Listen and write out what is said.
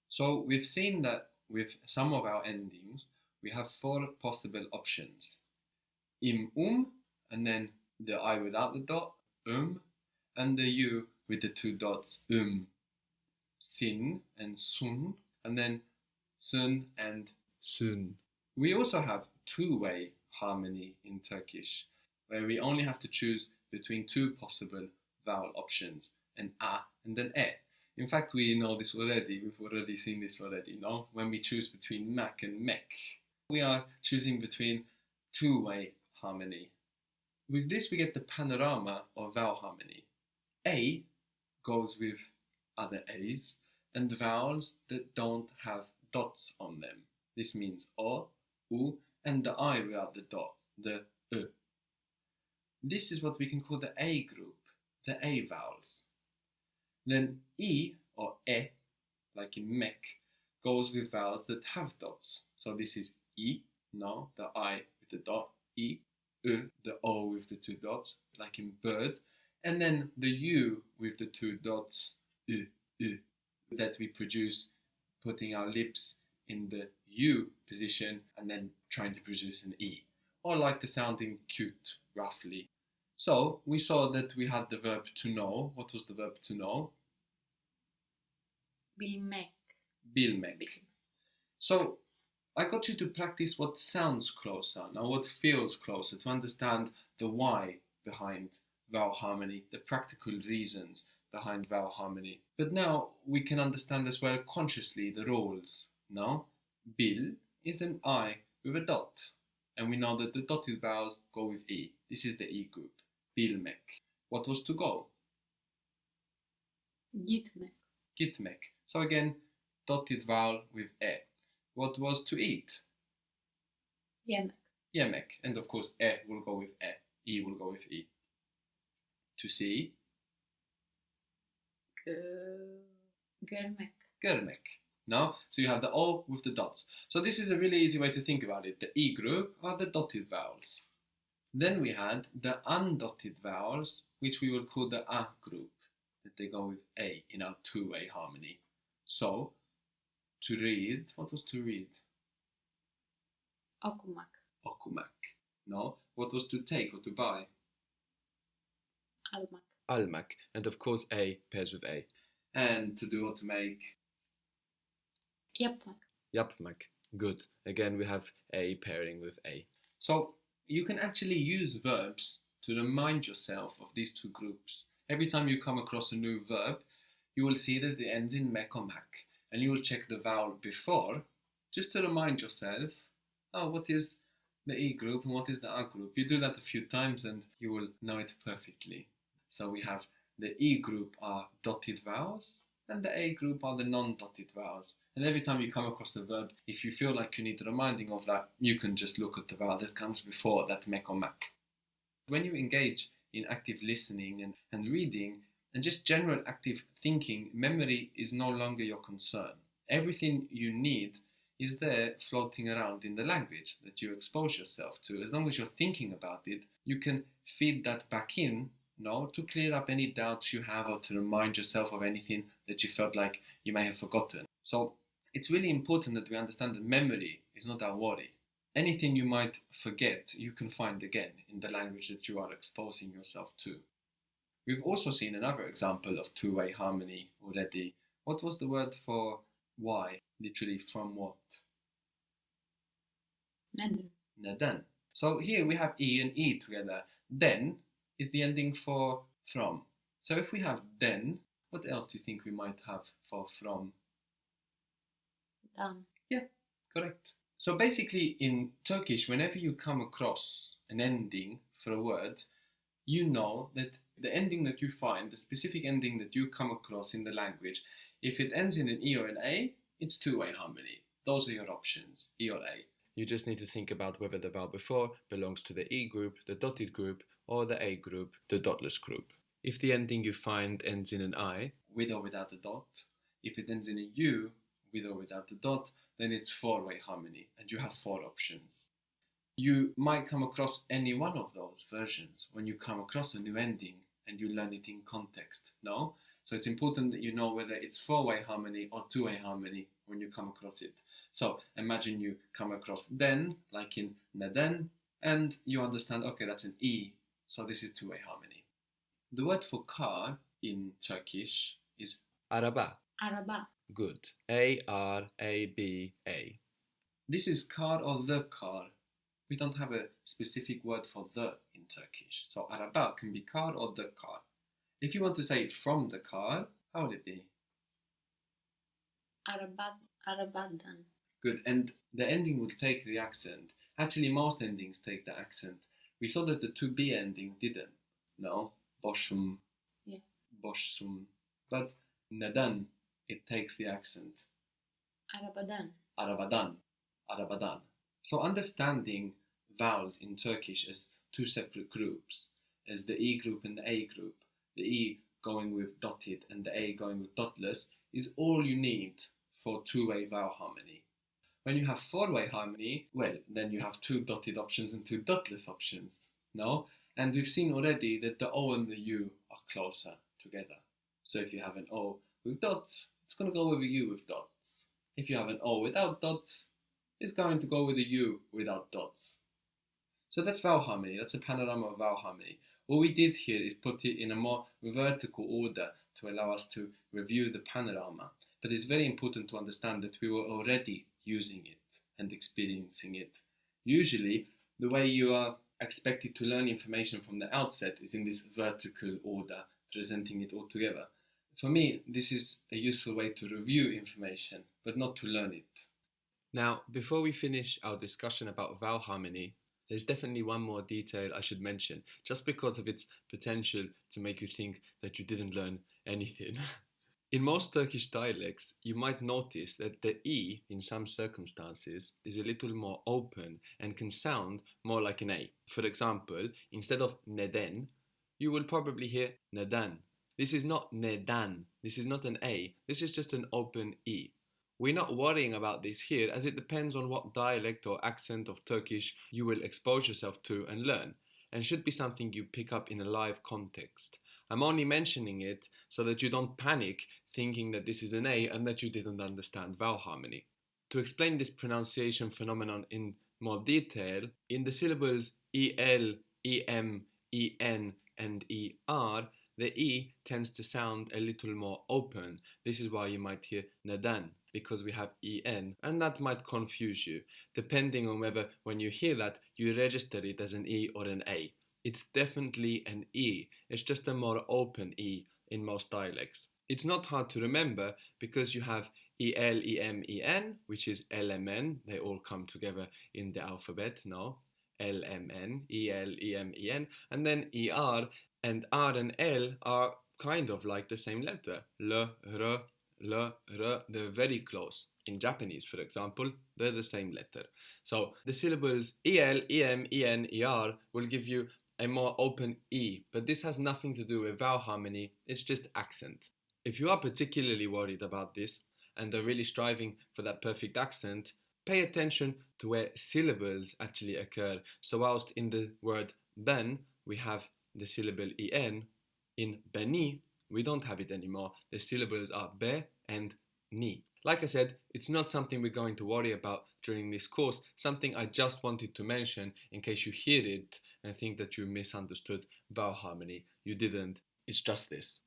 So we've seen that with some of our endings, we have four possible options. Im, and then the I without the dot, and the U with the two dots, sin and sun, and then sun and sun. We also have two-way harmony in Turkish, where we only have to choose between two possible vowel options, an a and an e. In fact, we know this already. We've already seen this already, no? When we choose between mak and mek, we are choosing between two-way harmony. With this, we get the panorama of vowel harmony. A goes with other A's and vowels that don't have dots on them. This means o, u, and the I without the dot, the e. This is what we can call the A group, the A vowels. Then E or e, like in mek, goes with vowels that have dots. So this is I, no, the I with the dot, I, the O with the two dots, like in bird, and then the U with the two dots, that we produce putting our lips in the U position and then trying to produce an E, or like the sounding cute, roughly. So we saw that we had the verb to know. What was the verb to know? Bilmek. Bilmek. So I got you to practice what sounds closer, now what feels closer, to understand the why behind vowel harmony, the practical reasons behind vowel harmony. But now we can understand as well consciously the rules. Now, bil is an I with a dot, and we know that the dotted vowels go with E. This is the E group, bilmek. What was to go? Gitmek. Gitmek. So again, dotted vowel with E. What was to eat? Yemek. Yemek. And of course, E will go with E. E will go with E. To see? Görmek. Görmek. No? So you have the O with the dots. So this is a really easy way to think about it. The E group are the dotted vowels. Then we had the undotted vowels, which we will call the A group, that they go with A in our two-way harmony. So, to read, what was to read? Okumak. Okumak. No? What was to take or to buy? Almak. Almak. And of course A pairs with A. And to do or to make? Yapmak. Yapmak. Good. Again, we have A pairing with A. So, you can actually use verbs to remind yourself of these two groups. Every time you come across a new verb, you will see that it ends in mek or mak. And you will check the vowel before, just to remind yourself, oh, what is the E group and what is the A group? You do that a few times and you will know it perfectly. So we have the E group are dotted vowels, and the A group are the non-dotted vowels. And every time you come across a verb, if you feel like you need reminding of that, you can just look at the vowel that comes before that mek or mak. When you engage in active listening and reading, and just general active thinking, memory is no longer your concern. Everything you need is there floating around in the language that you expose yourself to. As long as you're thinking about it, you can feed that back in, to clear up any doubts you have or to remind yourself of anything that you felt like you may have forgotten. So it's really important that we understand that memory is not our worry. Anything you might forget, you can find again in the language that you are exposing yourself to. We've also seen another example of two-way harmony already. What was the word for why? Literally from what? Neden. Neden. So here we have E and E together. Den is the ending for from. So if we have den, what else do you think we might have for from? Dan. Yeah, correct. So basically in Turkish, whenever you come across an ending for a word, you know that the ending that you find, the specific ending that you come across in the language, if it ends in an E or an A, it's two-way harmony. Those are your options, E or A. You just need to think about whether the vowel before belongs to the E group, the dotted group, or the A group, the dotless group. If the ending you find ends in an I, with or without a dot, if it ends in a U, with or without a dot, then it's four-way harmony, and you have four options. You might come across any one of those versions when you come across a new ending and you learn it in context, no? So it's important that you know whether it's four-way harmony or two-way harmony when you come across it. So imagine you come across den, like in neden, and you understand, okay, that's an E, so this is two-way harmony. The word for car in Turkish is araba. Araba. Good. A-R-A-B-A. This is car or the car. We don't have a specific word for the in Turkish. So araba can be car or the car. If you want to say it from the car, how would it be? Arabadan. Good. And the ending will take the accent. Actually, most endings take the accent. We saw that the to be ending didn't. No? Boşum. Yeah. Boşsum. But neden, it takes the accent. Arabadan. Arabadan. Arabadan. So understanding vowels in Turkish as two separate groups, as the E group and the A group, the E going with dotted and the A going with dotless, is all you need for two-way vowel harmony. When you have four-way harmony, well, then you have two dotted options and two dotless options, no? And we've seen already that the O and the U are closer together. So if you have an O with dots, it's going to go with a U with dots. If you have an O without dots, it's going to go with a U without dots. So that's vowel harmony. That's a panorama of vowel harmony. What we did here is put it in a more vertical order to allow us to review the panorama. But it's very important to understand that we were already using it and experiencing it. Usually, the way you are expected to learn information from the outset is in this vertical order, presenting it all together. For me, this is a useful way to review information, but not to learn it. Now, before we finish our discussion about vowel harmony, there's definitely one more detail I should mention, just because of its potential to make you think that you didn't learn anything. In most Turkish dialects, you might notice that the E, in some circumstances, is a little more open and can sound more like an A. For example, instead of neden, you will probably hear neden. This is not nedan, this is not an A, this is just an open E. We're not worrying about this here, as it depends on what dialect or accent of Turkish you will expose yourself to and learn, and should be something you pick up in a live context. I'm only mentioning it so that you don't panic thinking that this is an A and that you didn't understand vowel harmony. To explain this pronunciation phenomenon in more detail, in the syllables EL, EM, EN and ER, the E tends to sound a little more open. This is why you might hear nadan, because we have EN, and that might confuse you, depending on whether when you hear that you register it as an E or an A. It's definitely an E, it's just a more open E in most dialects. It's not hard to remember because you have EL, EM, EN, which is LMN, they all come together in the alphabet, no? LMN, EL, EM, EN, and then ER, and R and L are kind of like the same letter. L, R, L, R, they're very close. In Japanese, for example, they're the same letter. So the syllables EL, EM, EN, ER will give you a more open E, but this has nothing to do with vowel harmony, it's just accent. If you are particularly worried about this and are really striving for that perfect accent, pay attention to where syllables actually occur. So whilst in the word ben, we have the syllable en, in beni, we don't have it anymore. The syllables are be and ni. Like I said, it's not something we're going to worry about during this course, something I just wanted to mention in case you hear it and think that you misunderstood vowel harmony. You didn't, it's just this.